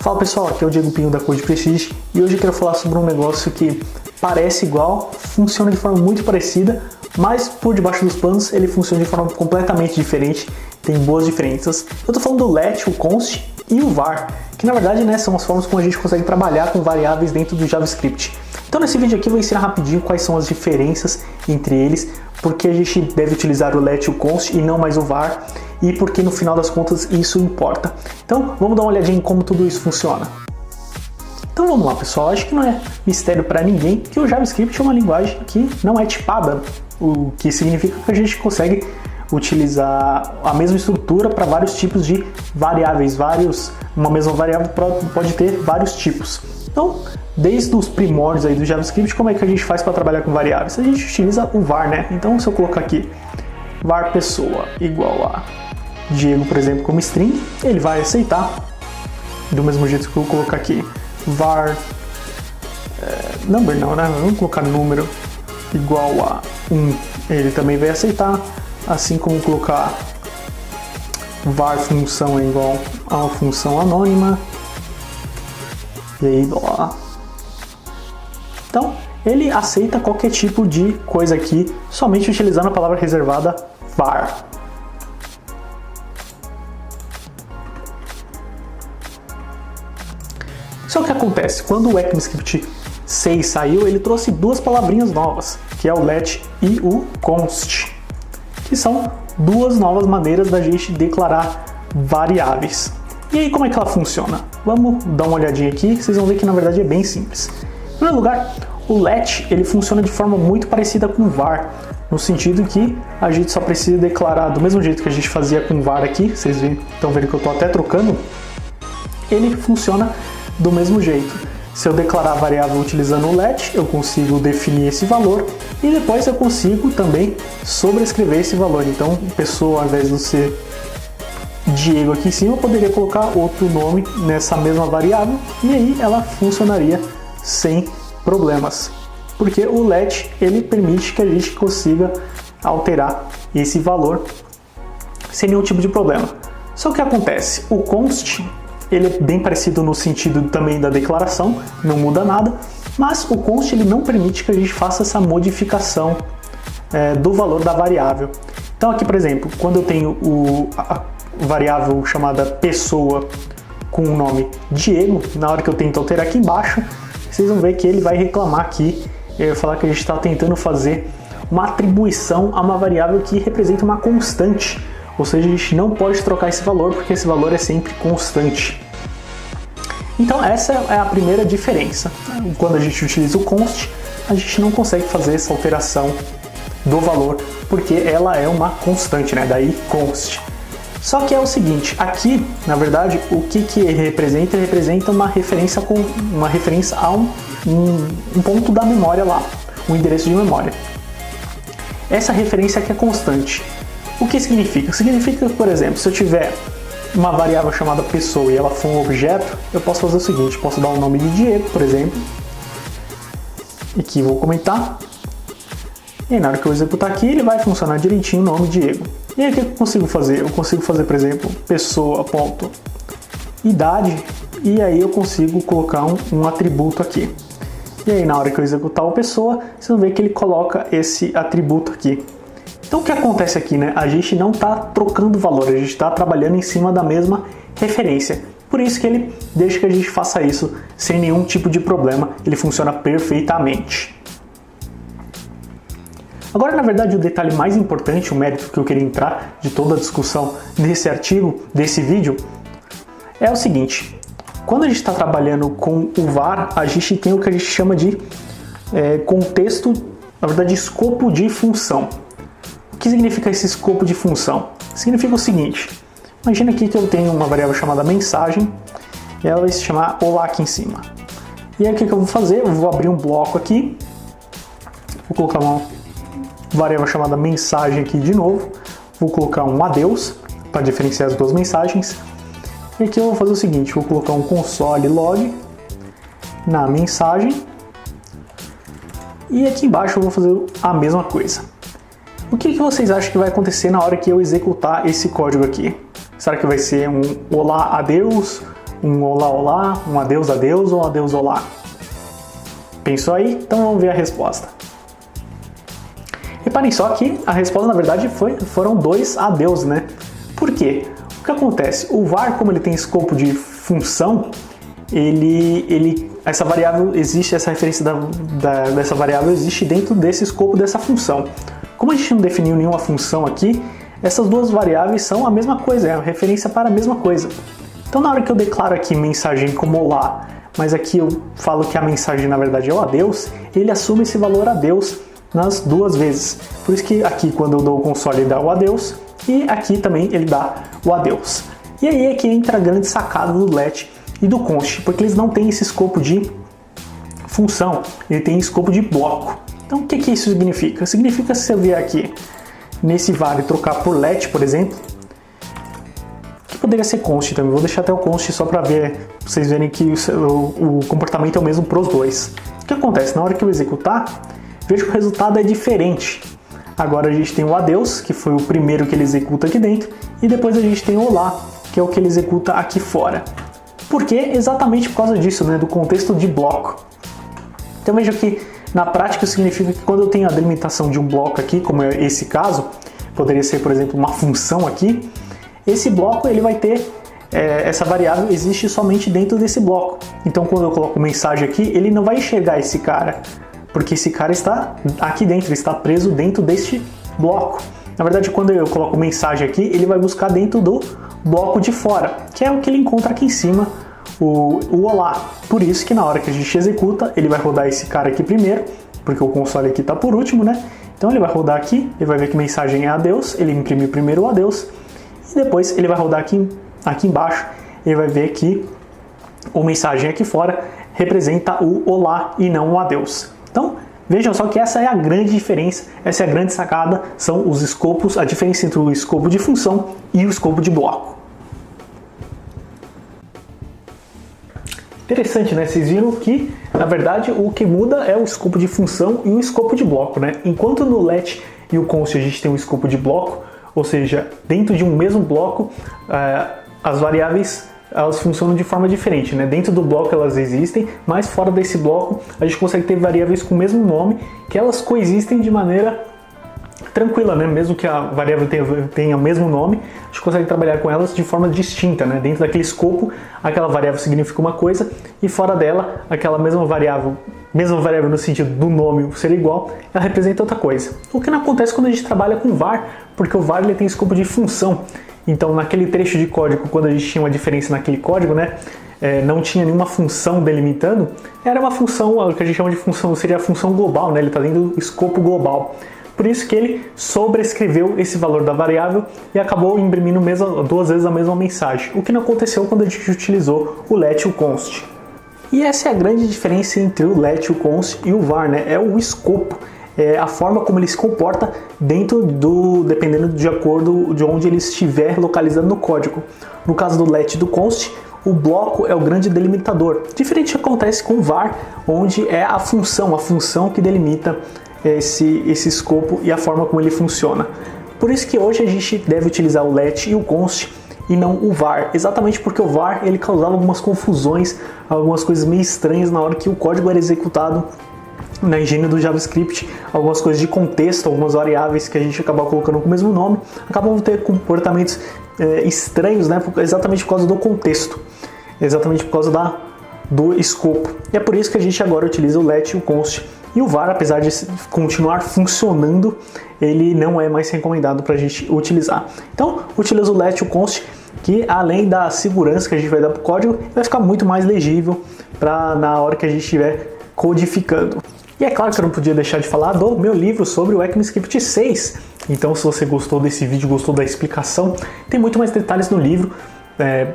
Fala pessoal, aqui é o Diego Pinho da Code Prestige e hoje eu quero falar sobre um negócio que parece igual, funciona de forma muito parecida, mas por debaixo dos panos ele funciona de forma completamente diferente, tem boas diferenças. Eu estou falando do let, o const e o var, que na verdade são as formas como a gente consegue trabalhar com variáveis dentro do JavaScript. Então nesse vídeo aqui eu vou ensinar rapidinho quais são as diferenças entre eles, porque a gente deve utilizar o let e o const e não mais o var, e porque no final das contas isso importa. Então vamos dar uma olhadinha em como tudo isso funciona. Então vamos lá pessoal, acho que não é mistério para ninguém que o JavaScript é uma linguagem que não é tipada, o que significa que a gente consegue utilizar a mesma estrutura para vários tipos de variáveis, uma mesma variável pode ter vários tipos. Então, desde os primórdios aí do JavaScript, como é que a gente faz para trabalhar com variáveis? A gente utiliza o var, né? Então, se eu colocar aqui var pessoa igual a Diego, por exemplo, como string, ele vai aceitar. Do mesmo jeito que eu colocar aqui var number não, né? Vamos colocar número igual a 1, ele também vai aceitar. Assim como colocar var função é igual a uma função anônima. E aí, ó. Então, ele aceita qualquer tipo de coisa aqui, somente utilizando a palavra reservada var. Só que o que acontece? Quando o ECMAScript 6 saiu, ele trouxe duas palavrinhas novas, que é o let e o const, que são duas novas maneiras da gente declarar variáveis. E aí, como é que ela funciona? Vamos dar uma olhadinha aqui, vocês vão ver que na verdade é bem simples. Em primeiro lugar, o let ele funciona de forma muito parecida com o var, no sentido que a gente só precisa declarar do mesmo jeito que a gente fazia com o var aqui, vocês estão vendo que eu estou até trocando, ele funciona do mesmo jeito. Se eu declarar a variável utilizando o let, eu consigo definir esse valor e depois eu consigo também sobrescrever esse valor. Então, pessoa, ao invés de ser Diego aqui em cima, eu poderia colocar outro nome nessa mesma variável e aí ela funcionaria sem problemas. Porque o let, ele permite que a gente consiga alterar esse valor sem nenhum tipo de problema. Só que o que acontece? O const ele é bem parecido no sentido também da declaração, não muda nada, mas o const ele não permite que a gente faça essa modificação do valor da variável. Então aqui, por exemplo, quando eu tenho a variável chamada pessoa com o nome Diego, na hora que eu tento alterar aqui embaixo, vocês vão ver que ele vai reclamar aqui, ele vai falar que a gente está tentando fazer uma atribuição a uma variável que representa uma constante. Ou seja, a gente não pode trocar esse valor porque esse valor é sempre constante. Então essa é a primeira diferença. Quando a gente utiliza o const, a gente não consegue fazer essa alteração do valor porque ela é uma constante, né? Daí const. Só que é o seguinte, aqui, na verdade, o que ele representa? Ele representa uma referência a um ponto da memória lá, um endereço de memória. Essa referência aqui é constante. O que significa? Significa que, por exemplo, se eu tiver uma variável chamada pessoa e ela for um objeto, eu posso fazer o seguinte, posso dar o nome de Diego, por exemplo, e aqui vou comentar, e na hora que eu executar aqui, ele vai funcionar direitinho o nome Diego. E aí o que eu consigo fazer? Eu consigo fazer, por exemplo, pessoa.idade, e aí eu consigo colocar um atributo aqui. E aí na hora que eu executar o pessoa, vocês vão ver que ele coloca esse atributo aqui. Então o que acontece aqui, né? A gente não está trocando valor, a gente está trabalhando em cima da mesma referência. Por isso que ele deixa que a gente faça isso sem nenhum tipo de problema, ele funciona perfeitamente. Agora, na verdade, o detalhe mais importante, o mérito que eu queria entrar de toda a discussão desse artigo, desse vídeo, é o seguinte. Quando a gente está trabalhando com o var, a gente tem o que a gente chama de contexto, na verdade, escopo de função. O que significa esse escopo de função? Significa o seguinte, imagina aqui que eu tenho uma variável chamada mensagem, e ela vai se chamar olá aqui em cima. E aí o que eu vou fazer? Eu vou abrir um bloco aqui, vou colocar uma variável chamada mensagem aqui de novo, vou colocar um adeus, para diferenciar as duas mensagens, e aqui eu vou fazer o seguinte, vou colocar um console log na mensagem, e aqui embaixo eu vou fazer a mesma coisa. O que vocês acham que vai acontecer na hora que eu executar esse código aqui? Será que vai ser um olá, adeus? Um olá, olá, um adeus, adeus ou um adeus, olá? Pensou aí? Então vamos ver a resposta. Reparem só que a resposta na verdade foram 2 adeus, né? Por quê? O que acontece? O var, como ele tem escopo de função, essa variável existe, essa referência dessa variável existe dentro desse escopo dessa função. Como a gente não definiu nenhuma função aqui, essas duas variáveis são a mesma coisa, é uma referência para a mesma coisa. Então na hora que eu declaro aqui mensagem como olá, mas aqui eu falo que a mensagem na verdade é o adeus, ele assume esse valor adeus nas 2 vezes. Por isso que aqui quando eu dou o console ele dá o adeus e aqui também ele dá o adeus. E aí é que entra a grande sacada do let e do const, porque eles não têm esse escopo de função, ele tem escopo de bloco. Então o que isso significa? Significa se eu vier aqui nesse var e trocar por let, por exemplo, que poderia ser const também, vou deixar até o const só para ver, pra vocês verem que o comportamento é o mesmo para os dois. O que acontece? Na hora que eu executar, vejo que o resultado é diferente. Agora a gente tem o adeus, que foi o primeiro que ele executa aqui dentro, e depois a gente tem o olá, que é o que ele executa aqui fora. Por quê? Exatamente por causa disso, né, do contexto de bloco. Então veja que na prática significa que quando eu tenho a delimitação de um bloco aqui, como é esse caso, poderia ser por exemplo uma função aqui, esse bloco ele vai ter, essa variável existe somente dentro desse bloco. Então quando eu coloco mensagem aqui, ele não vai enxergar esse cara, porque esse cara está aqui dentro, ele está preso dentro deste bloco. Na verdade, quando eu coloco mensagem aqui, ele vai buscar dentro do bloco de fora, que é o que ele encontra aqui em cima, o olá. Por isso que na hora que a gente executa, ele vai rodar esse cara aqui primeiro, porque o console aqui está por último, né? Então ele vai rodar aqui, ele vai ver que mensagem é adeus, ele imprime primeiro o adeus, e depois ele vai rodar aqui embaixo, ele vai ver que o mensagem aqui fora representa o olá e não o adeus. Então, vejam só que essa é a grande diferença, essa é a grande sacada, são os escopos, a diferença entre o escopo de função e o escopo de bloco. Interessante, né? Vocês viram que, na verdade, o que muda é o escopo de função e o escopo de bloco, né? Enquanto no let e o const a gente tem um escopo de bloco, ou seja, dentro de um mesmo bloco, as variáveis elas funcionam de forma diferente, né? Dentro do bloco elas existem, mas fora desse bloco a gente consegue ter variáveis com o mesmo nome, que elas coexistem de maneira tranquila, né? Mesmo que a variável tenha o mesmo nome, a gente consegue trabalhar com elas de forma distinta, né? Dentro daquele escopo, aquela variável significa uma coisa e fora dela, aquela mesma variável no sentido do nome ser igual, ela representa outra coisa. O que não acontece quando a gente trabalha com var, porque o var ele tem escopo de função. Então, naquele trecho de código, quando a gente tinha uma diferença naquele código, né, não tinha nenhuma função delimitando, era uma função, o que a gente chama de função, seria a função global, né, ele está dentro do escopo global. Por isso que ele sobrescreveu esse valor da variável e acabou imprimindo 2 vezes a mesma mensagem, o que não aconteceu quando a gente utilizou o let e o const. E essa é a grande diferença entre o let, o const e o var, né, é o escopo. A forma como ele se comporta dependendo de acordo de onde ele estiver localizado no código. No caso do let e do const, o bloco é o grande delimitador. Diferente acontece com o var, onde é a função que delimita esse escopo e a forma como ele funciona. Por isso que hoje a gente deve utilizar o let e o const e não o var, exatamente porque o var ele causava algumas confusões, algumas coisas meio estranhas na hora que o código era executado na engine do JavaScript, algumas coisas de contexto, algumas variáveis que a gente acabava colocando com o mesmo nome, acabam ter comportamentos estranhos, né? Exatamente por causa do contexto, exatamente por causa do escopo. E é por isso que a gente agora utiliza o let e o const. E o var, apesar de continuar funcionando, ele não é mais recomendado para a gente utilizar. Então, utiliza o let e o const, que além da segurança que a gente vai dar para o código, vai ficar muito mais legível na hora que a gente estiver codificando. E é claro que eu não podia deixar de falar do meu livro sobre o ECMAScript 6. Então, se você gostou desse vídeo, gostou da explicação, tem muito mais detalhes no livro,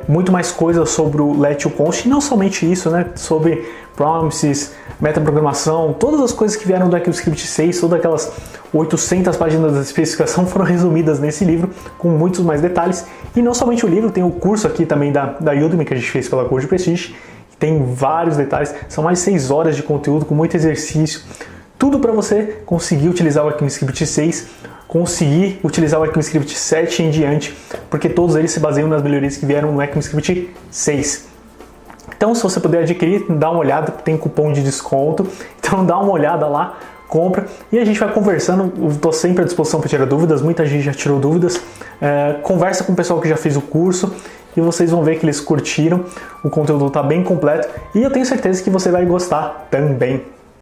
muito mais coisas sobre o let e o const, e não somente isso, né? Sobre promises, metaprogramação, todas as coisas que vieram do ECMAScript 6, todas aquelas 800 páginas da especificação foram resumidas nesse livro, com muitos mais detalhes. E não somente o livro, tem o curso aqui também da Udemy que a gente fez pela Code Prestige, tem vários detalhes, são mais de 6 horas de conteúdo com muito exercício, tudo para você conseguir utilizar o ECMAScript 6, conseguir utilizar o ECMAScript 7 em diante, porque todos eles se baseiam nas melhorias que vieram no ECMAScript 6. Então, se você puder adquirir, dá uma olhada, tem cupom de desconto. Então, dá uma olhada lá, compra e a gente vai conversando. Eu estou sempre à disposição para tirar dúvidas, muita gente já tirou dúvidas. Conversa com o pessoal que já fez o curso e vocês vão ver que eles curtiram. O conteúdo está bem completo e eu tenho certeza que você vai gostar também.